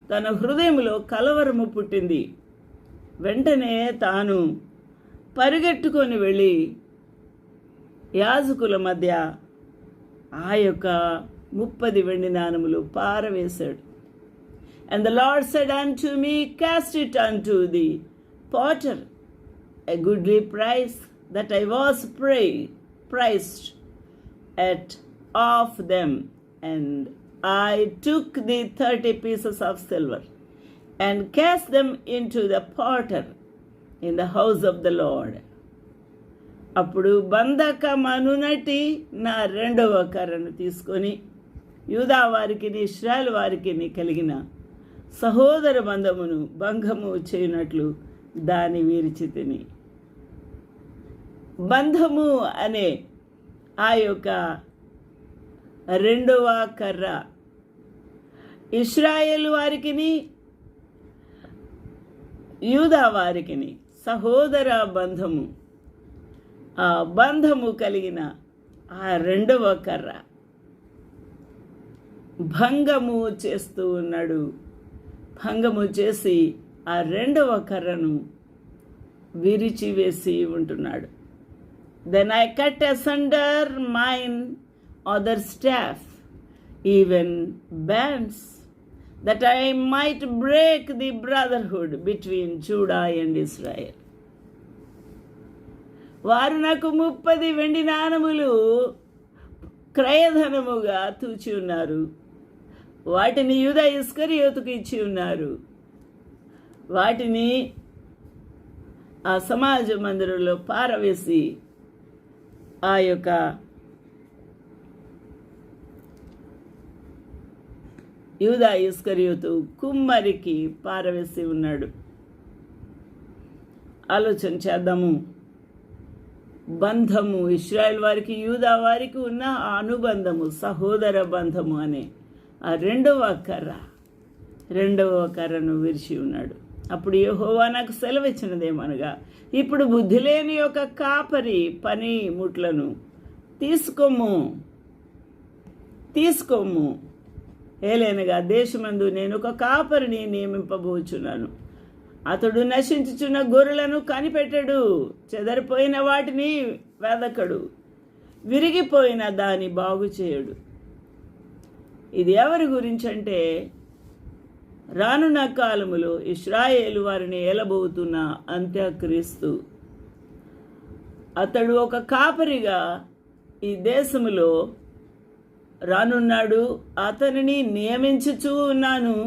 తన హృదయంలో కలవరము పుట్టింది. వెంటనే తాను పరిగెట్టుకొని వెళ్ళి యాజకుల మధ్య ఆ యొక్క 30 వెండి నాణములు పారవేశాడు. And the Lord said unto me, Cast it unto the potter, a goodly price that I was priced at of them. And I took the 30 pieces of silver and cast them into the potter in the house of the Lord. అప్పుడు బంధకమనునటి నా 2వ కర్రను తీసుకొని యూదా వారికి ఇశ్రాయేలు వారికి కలిగిన సహోదర బంధమును భంగము చేయనట్లు దాని విరిచితిని. బంధము అనే ఆ యొక్క 2వ కర్ర ఇశ్రాయేలు వారికిని యూదా వారికిని సహోదర బంధము, ఆ బంధము కలిగిన ఆ 2వ కర్ర భంగము చేస్తూ ఉన్నాడు. భంగము చేసి ఆ 2వ కర్రను విరిచివేసి ఉంటున్నాడు. Then I cut asunder mine other staff, even bands, that I might break the brotherhood between Judah and Israel. వారు నాకు 30 వెండి నాణములు క్రయధనముగా తూచి ఉన్నారు. వాటిని యూదా ఇస్కరియోతుకు ఇచ్చి ఉన్నారు. వాటిని ఆ సమాజ మందిరంలో పారవేసి ఆ యొక్క యూదా ఇస్కరియోతు కుమ్మరికి పారవేసి ఉన్నాడు. ఆలోచన చేద్దాము. బంధము, ఇశ్రాయేల్ వారికి యూదా వారికి ఉన్న ఆ అనుబంధము, సహోదర బంధము అనే ఆ 2వ కర్రను విరిచి ఉన్నాడు. అప్పుడు యెహోవా నాకు సెలవిచ్చినదేమనగా, ఇప్పుడు బుద్ధి లేని యొక్క కాపరి పని ముట్లను తీసుకోము. ఏలైనగా దేశమందు నేను ఒక కాపరిని నియమింపబోచున్నాను. అతడు నశించుచున్న గొర్రెలను కనిపెట్టడు, చెదరిపోయిన వాటిని వెదకడు, విరిగిపోయిన దాన్ని బాగు చేయడు. ఇది ఎవరి గురించి అంటే, రానున్న కాలములో ఇశ్రాయేలు వారిని ఏలబోతున్న అంత్యక్రీస్తు. అతడు ఒక కాపరిగా ఈ దేశములో రానున్నాడు. అతనిని నియమించుచూ ఉన్నాను.